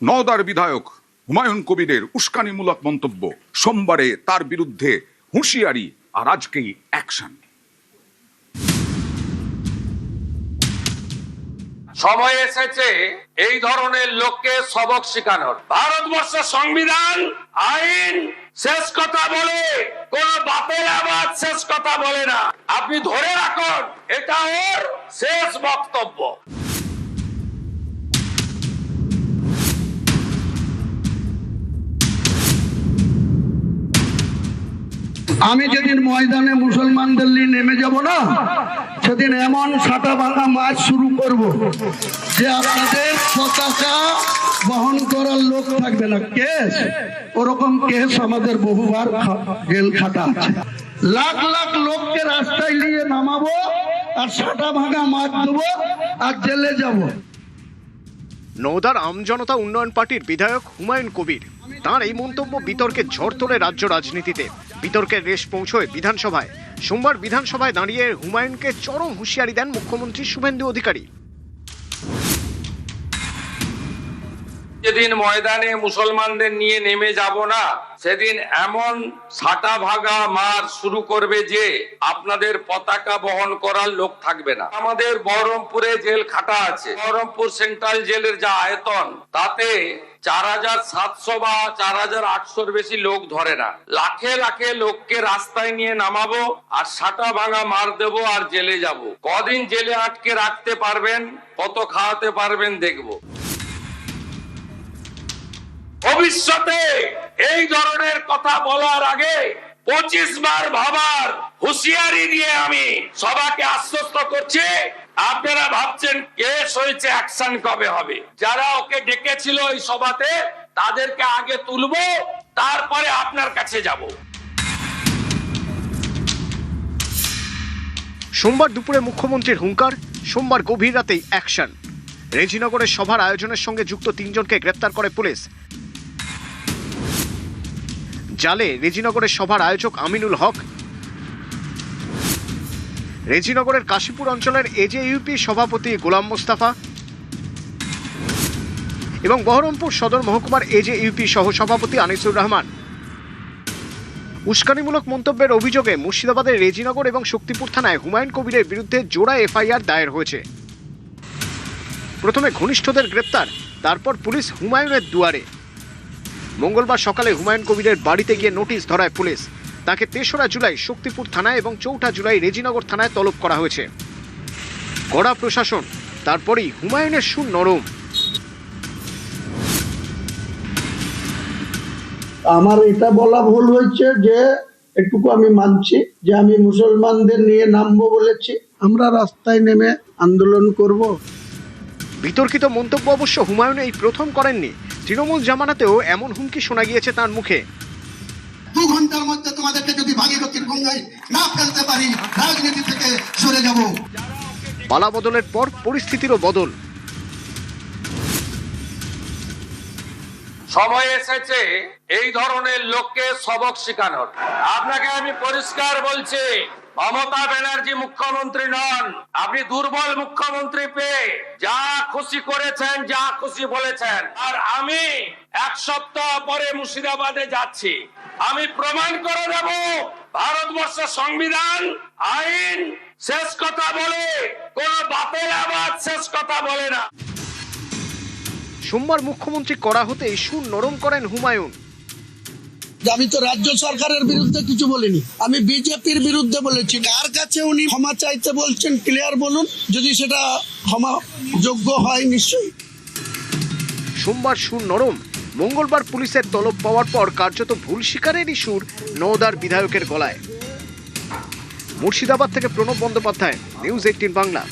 নওদার বিধায়ক হুমায়ুন কবিরের উস্কানিমূলক মন্তব্য, সোমবারে তার বিরুদ্ধে হুঁশিয়ারি আর আজকেই অ্যাকশন। সময় এসেছে এই ধরনের লোককে সবক শেখানোর। ভারতবর্ষের সংবিধান আইন শেষ কথা বলে, কোন বাপের আবাদ শেষ কথা বলে না। আপনি ধরে রাখুন, এটা ওর শেষ বক্তব্য। আমি যেদিন ময়দানে মুসলমানদের নিয়ে নেমে যাব না, সেদিন এমন ছাতা ভাঙা মাছ শুরু করব যে আপনাদের পতাকা বহন করার লোক থাকবে না। কেস ওরকম কেস আমাদের বহুবার জেল খাটা আছে। লাখ লাখ লোককে রাস্তায় নিয়ে নামাবো আর ছাতা ভাঙা মাছ দেবো আর জেলে যাব। নওদার আমজনতা উন্নয়ন পার্টির বিধায়ক হুমায়ুন কবির তাঁর এই মন্তব্য বিতর্কের ঝড় তোলে রাজ্য রাজনীতিতে। বিতর্কের রেশ পৌঁছয় বিধানসভায়। সোমবার বিধানসভায় দাঁড়িয়ে হুমায়ুনকে চরম হুঁশিয়ারি দেন মুখ্যমন্ত্রী শুভেন্দু অধিকারী। যেদিন ময়দানে মুসলমানদের নিয়ে নেমে যাব না, সেদিন এমন ছাটা ভাগা মার শুরু করবে যে আপনাদের পতাকা বহন করার লোক থাকবে না। আমাদের বহরমপুরে জেল খাটা আছে। বহরমপুর সেন্ট্রাল জেলের যা আয়তন, তাতে 4700 বা 4800 বেশি লোক ধরে না। লাখে লাখে লোককে রাস্তায় নিয়ে নামাবো আর ছাটা ভাঙা মার দেবো আর জেলে যাব। কদিন জেলে আটকে রাখতে পারবেন, কত খাওয়াতে পারবেন দেখবো। ভবিষ্যতে এই ধরনের কথা বলার আগে 25 বার ভাবার হুঁশিয়ারি দিয়ে আমি সবাইকে আশ্বস্ত করছি। আপনারা ভাবছেন কেস হয়েছে, অ্যাকশন কবে হবে? যারা ওকে ডেকেছিল এই সভাতে, তাদেরকে আগে তুলবো, তারপরে আপনার কাছে যাব। সোমবার দুপুরে মুখ্যমন্ত্রীর হুঙ্কার, সোমবার গভীর রাতেই অ্যাকশন। রেজিনগরের সভার আয়োজনের সঙ্গে যুক্ত 3 জনকে গ্রেপ্তার করে পুলিশ। জালে রেজিনগরের সভার আয়োজক আমিনুল হক, রেজিনগরের কাশীপুর অঞ্চলের এজেইউপি সভাপতি গোলাম মোস্তাফা এবং বহরমপুর সদর মহকুমার এজেইউপি সহ সভাপতি আনিসুর রহমান। উস্কানিমূলক মন্তব্যের অভিযোগে মুর্শিদাবাদের রেজিনগর এবং শক্তিপুর থানায় হুমায়ুন কবিরের বিরুদ্ধে জোড়া এফআইআর দায়ের হয়েছে। প্রথমে ঘনিষ্ঠদের গ্রেপ্তার, তারপর পুলিশ হুমায়ুনের দুয়ারে। মঙ্গলবার সকালে হুমায়ুন কবিরের বাড়িতে গিয়ে নোটিশ ধরায় পুলিশ। তাকে 3রা জুলাই শক্তিপুর থানায় এবং 4ঠা জুলাই রেজিনগর থানায় তলব করা হয়েছে। কড়া প্রশাসন, তারপরেই হুমায়ুনের সুর নরম। আমার এটা বলা ভুল হয়েছে, যে এটুকু আমি মানছি যে আমি মুসলমানদের নিয়ে নামবো বলেছি। আমরা রাস্তায় নেমে আন্দোলন করব। বিতর্কিত মন্তব্য অবশ্য হুমায়ুন এই প্রথম করেননি। তৃণমূল জামানাতেও এমন হুমকি শোনা গিয়েছে তার মুখে। 2 ঘন্টার মধ্যে তোমাদেরকে যদি ভাগীরথীর গঙ্গায় না ফেলতে পারি, রাজনীতি থেকে সরে যাব। পালা বদলের পর পরিস্থিতিরও বদল। সময় এসেছে এই ধরনের লোককে সবক শেখানোর। আপনাকে আমি পরিষ্কার বলছি, মমতা ব্যানার্জি মুখ্যমন্ত্রী নন। আপনি দুর্বল মুখ্যমন্ত্রী পেয়ে যা খুশি করেছেন, যা খুশি বলেছেন। আর আমি 1 সপ্তাহ পরে মুর্শিদাবাদে যাচ্ছি। আমি প্রমাণ করে দেব ভারতবর্ষের সংবিধান আইন শেষ কথা বলে, কোন বাপের আবাদ শেষ কথা বলে না। সোমবার মুখ্যমন্ত্রী করা হতেই সুর নরম করেন হুমায়ুন। আমি তো রাজ্য সরকারের বিরুদ্ধে কিছু বলিনি, আমি বিজেপির বিরুদ্ধে বলেছি। কার কাছে উনি ক্ষমা চাইতে বলছেন, ক্লিয়ার বলুন, যদি সেটা ক্ষমা যোগ্য হয় নিশ্চয়ই। সোমবার সুর নরম। মঙ্গলবার পুলিশের তলব পাওয়ার পর কার্যত ভুল স্বীকারেরই সুর নওদার বিধায়কের গলায়। মুর্শিদাবাদ থেকে প্রণব বন্দ্যোপাধ্যায়, নিউজ 18 বাংলা।